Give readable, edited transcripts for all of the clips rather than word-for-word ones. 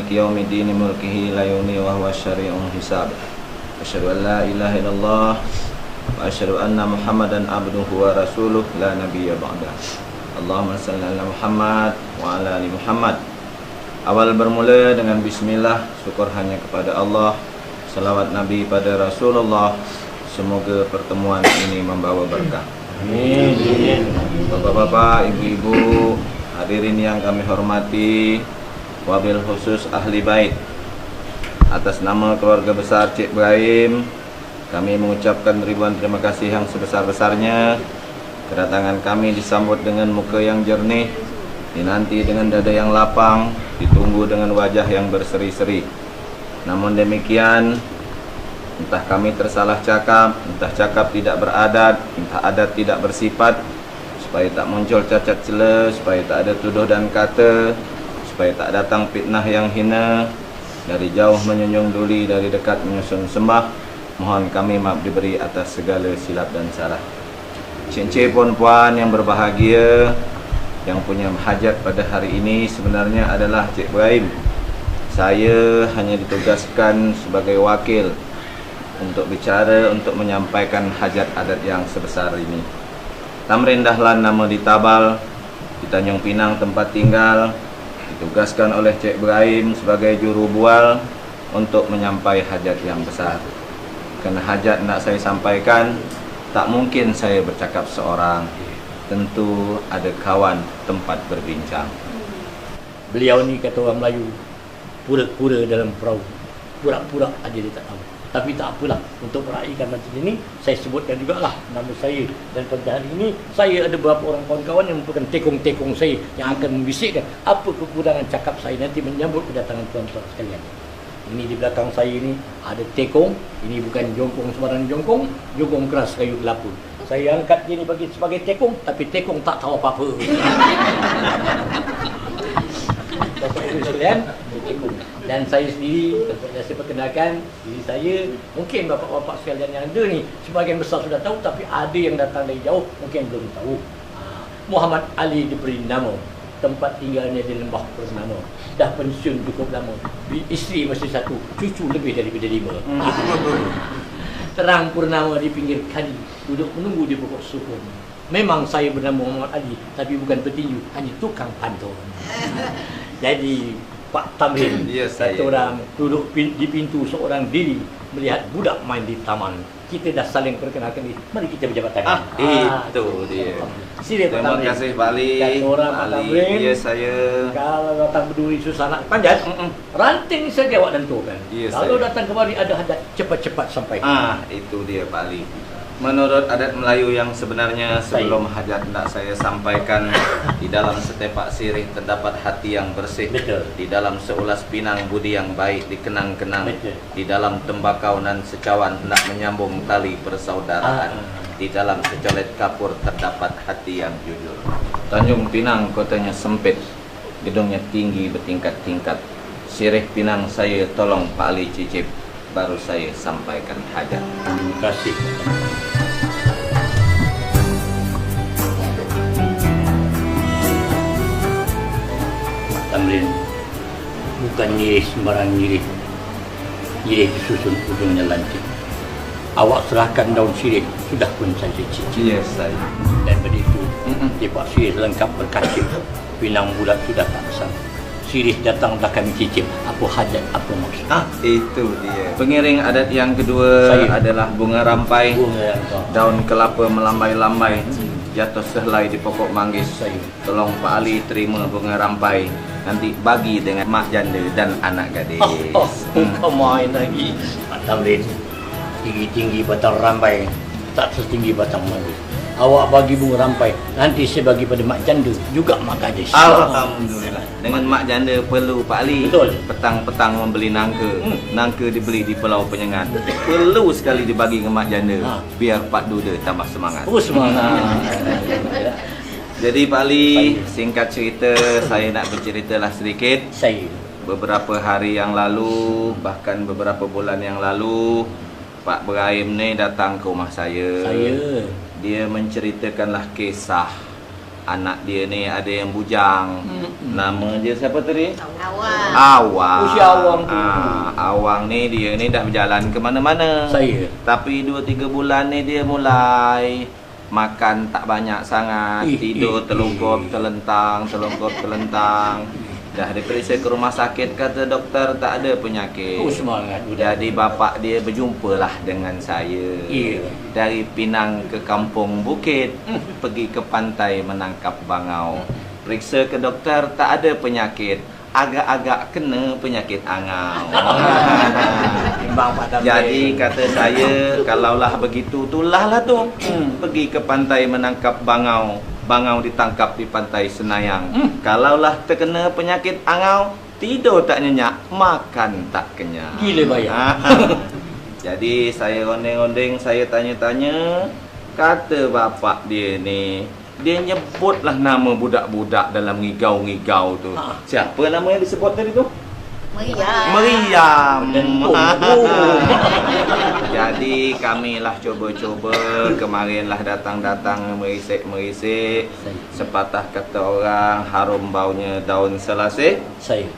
maliki yaumiddin mulkihi la yawni wa huwa syari'un hisab. Asyhadu an la ilaha illallah wa asyhadu anna Muhammadan abduhu wa rasuluh la nabiyya ba'dah. Allahumma shalli ala Muhammad wa ala ali Muhammad. Awal bermula dengan bismillah, syukur hanya kepada Allah. Salawat Nabi pada Rasulullah. Semoga pertemuan ini membawa berkah. Amin. Bapak-bapak, ibu-ibu, hadirin yang kami hormati, wabil khusus ahli bait, atas nama keluarga besar Cik Ibrahim, kami mengucapkan ribuan terima kasih yang sebesar-besarnya. Kedatangan kami disambut dengan muka yang jernih, dinanti dengan dada yang lapang, ditunggu dengan wajah yang berseri-seri. Namun demikian, entah kami tersalah cakap, entah cakap tidak beradat, entah adat tidak bersifat, supaya tak muncul cacat cela, supaya tak ada tuduh dan kata, supaya tak datang fitnah yang hina. Dari jauh menyunjung duli, dari dekat menyusun sembah. Mohon kami maaf diberi atas segala silap dan salah. Cincin puan-puan yang berbahagia, yang punya hajat pada hari ini sebenarnya adalah Cik Ibrahim. Saya hanya ditugaskan sebagai wakil untuk bicara, untuk menyampaikan hajat adat yang sebesar ini. Tamrin Dahlan nama di Tabal, di Tanjung Pinang tempat tinggal, ditugaskan oleh Cik Ibrahim sebagai juru bual untuk menyampai hajat yang besar. Kerana hajat nak saya sampaikan, tak mungkin saya bercakap seorang. Tentu ada kawan tempat berbincang. Beliau ni kata orang Melayu, pura-pura dalam perahu, pura-pura aja dia tak tahu. Tapi tak apalah, untuk meraihkan macam ini, saya sebutkan jugalah nama saya. Dan pada hari ini, saya ada beberapa orang kawan-kawan yang merupakan tekong-tekong saya yang akan membisikkan apa kekurangan cakap saya nanti menyambut kedatangan tuan-tuan sekalian. Ini di belakang saya ini ada tekong. Ini bukan jongkong sembarang jongkong, jongkong keras kayu kelapa. Saya angkat dia ni bagi sebagai tekong, tapi tekong tak tahu apa-apa. Bapak Ibu sekalian, tekong. Dan saya sendiri, saya perkenalkan diri saya. Mungkin bapak-bapak sekalian yang ada ni sebahagian besar sudah tahu, tapi ada yang datang dari jauh mungkin belum tahu. Muhammad Ali diberi nama, tempat tinggalnya di Lembah Purnama. Dah pensiun cukup lama. Isteri masih satu, cucu lebih daripada 5. Terang purnama di pinggir kali, duduk menunggu di pokok sukun. Memang saya bernama Muhammad Ali, tapi bukan petinju, hanya tukang pantun. Jadi Pak Tamrin, satu orang duduk di pintu seorang diri melihat budak main di taman. Kita dah saling perkenalkan diri. Mari kita berjabat tangan. Itu dia. Terima kasih Pak Ali. Ya, saya. Kalau datang berduri susah nak panjat, ranting saja awak tentukan. Kalau datang kemari ada hadat, cepat-cepat sampai. Itu dia Pak Ali. Menurut adat Melayu yang sebenarnya, sebelum hajat hendak saya sampaikan, di dalam setepak sirih terdapat hati yang bersih. Betul. Di dalam seulas pinang budi yang baik dikenang-kenang. Di dalam tembakau nan secawan hendak menyambung tali persaudaraan. Di dalam secolet kapur terdapat hati yang jujur. Tanjung Pinang kotanya sempit, gedungnya tinggi bertingkat-tingkat. Sirih pinang saya tolong Pak Ali cicip, baru saya sampaikan hajat. Terima kasih. Tamrin, bukan nyirih sembarang nyirih. Nyirih disusun ujungnya lancip. Awak serahkan daun sirih, sudah pun saya cicip. Ya, saya. Dan begitu, tiap sirih lengkap berkacip. Pinang bulat sudah tak besar. Sirih datang dah kami cicip. Apa hajat, apa maksud? Itu dia. Pengiring adat yang kedua adalah bunga rampai. Daun kelapa melambai-lambai, jatuh sehelai di pokok manggis. Tolong Pak Ali terima bunga rampai, nanti bagi dengan mak janda dan anak gadis. Bukan main lagi. Pak Tamrin, tinggi-tinggi batang rampai, tak setinggi batang manggis. Awak bagi bunga rampai, nanti saya bagi pada mak janda, juga mak gadis. Alhamdulillah. Dengan mak janda perlu Pak Ali. Betul. Petang-petang membeli nangka. Nangka dibeli di Pulau Penyengat. Perlu sekali dibagi ke mak janda, biar Pak Duda tambah semangat. Semangat. Jadi Pak Ali, singkat cerita, saya nak berceritalah sedikit. Beberapa hari yang lalu, bahkan beberapa bulan yang lalu, Pak Ibrahim ni datang ke rumah saya. Dia menceritakanlah kisah anak dia ni ada yang bujang. Nama dia siapa tadi? Awang. Awang. Usia Awang tu. Awang ni dia ni dah berjalan ke mana-mana. Saya. Tapi 2-3 bulan ni dia mulai makan tak banyak sangat, tidur telungkup telentang. Dah diperiksa ke rumah sakit, kata doktor tak ada penyakit. Semangat budak. Jadi bapak dia berjumpalah dengan saya. Dari Pinang ke Kampung Bukit, pergi ke pantai menangkap bangau. Periksa ke doktor tak ada penyakit. Agak-agak kena penyakit angau. Jadi kata saya, kalaulah begitu itulah tu. Pergi ke pantai menangkap bangau. Bangau ditangkap di pantai Senayang. Kalaulah terkena penyakit angau, tidur tak nyenyak, makan tak kenyang. Gila bayar. Jadi saya ondeng-ondeng, saya tanya-tanya. Kata bapak dia ni, dia nyebutlah nama budak-budak dalam ngigau-ngigau tu. Siapa nama yang disebut tadi tu? Meriam. Jadi kamilah coba-coba, kemarinlah datang-datang merisik-merisik. Sepatah kata orang, harum baunya daun selasih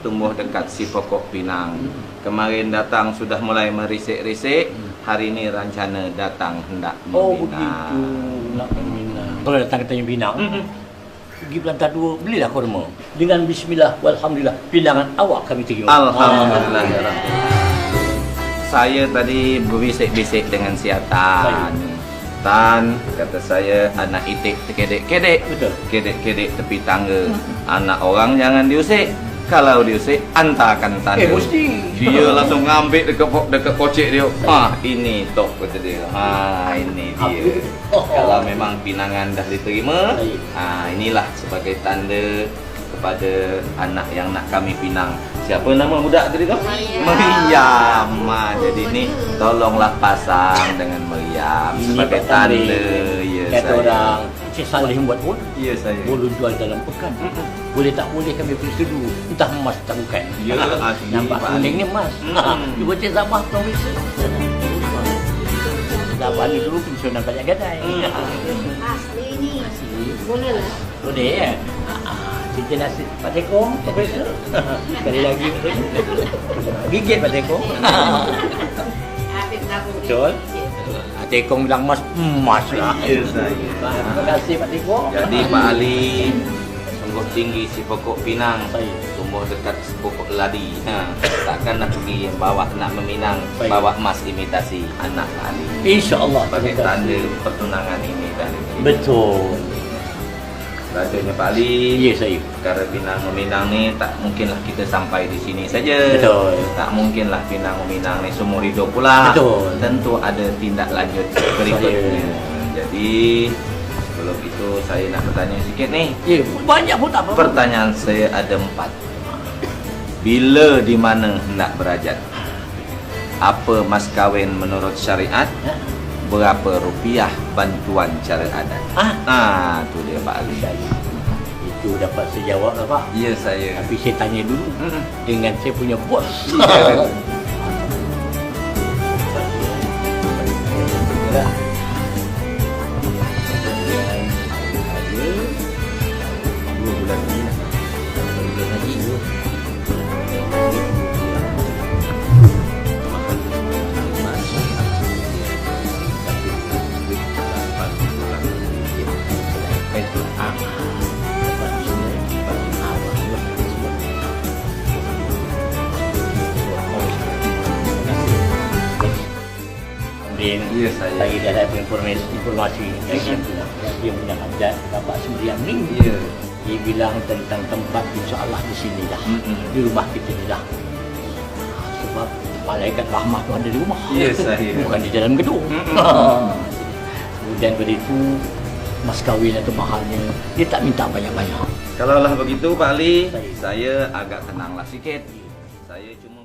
tumbuh dekat si pokok pinang. Kemarin datang sudah mulai merisik-risik. Hari ini rencana datang hendak membina. Oh begitu, nak membina. Kalau datang ke Tanjung Pinang, pergi Pelantar 2, belilah kurma. Dengan bismillah, walhamdulillah, pinangan awak kami terima. Alhamdulillah ya Rabbi. Saya tadi berbisik-bisik dengan si Tan. Tan, kata saya, anak itik terkedek-kedek. Betul. Kedek-kedek tepi tangga. Anak orang jangan diusik. Kalau diusik, antarkan tanda. Mesti. Dia langsung ngambil dekat kocek dia. Ini tok kata dia. Ini dia. Kalau memang pinangan dah diterima, inilah sebagai tanda kepada anak yang nak kami pinang. Siapa nama budak tadi tu? Meriam. Jadi ni tolonglah pasang dengan Meriam sebagai tanda. Ya, kata orang, Cik Saleh buat pun. Ya, saya. Boleh jual dalam pekan. Boleh tak boleh kami periksa dulu. Entah emas tak bukan. Ya, nampak kuning ni emas. Cuba Cik Zabah tolong periksa. Zabah ni dulu pensiunan banyak gadai. Asli ni. Boleh lah. Boleh ya? Cincin nasi Pak Tekong, periksa. Sekali lagi. Gigit Pak Tekong. Betul. Tekong bilang emas lah. Ya, saya. Terima kasih Pak Tekong. Jadi Pak Ali, sungguh tinggi si pokok pinang. Tumbuh dekat pokok ladi. Takkan nak pergi bawa nak meminang, bawa emas imitasi anak Pak Ali. InsyaAllah. Sebagai tanda pertunangan ini dah diterima. Betul. Rasanya Pak Ali, Ya saya. perkara pinang meminang ni tak mungkinlah kita sampai di sini saja. Betul. Tak mungkinlah pinang meminang ni seumur hidup pula. Betul. Tentu ada tindak lanjut berikutnya. Jadi sebelum itu saya nak bertanya sikit ni. Ya, banyak pun tak apa. Pertanyaan saya ada 4. Bila di mana hendak berajat? Apa mas kahwin menurut syariat? Berapa rupiah bantuan cara adat? Tu dia Pak Ali. Itu dapat saya jawab lah Pak. Ya, saya. Tapi saya tanya dulu dengan saya punya bos. Ya, saya. Saya dah dapat informasi dari dia punya hajat Bapak Sembilan ni. Ya. Dia bilang tentang tempat insya-Allah di sini dah. Di rumah kita ni dah. Sebab malaikat rahmat tu ada di rumah. Ya, saya. Bukan di dalam gedung. Kemudian pada itu mas kahwin atau mahalnya dia tak minta banyak-banyak. Kalaulah begitu Pak Ali, saya agak tenanglah sikit. Saya cuma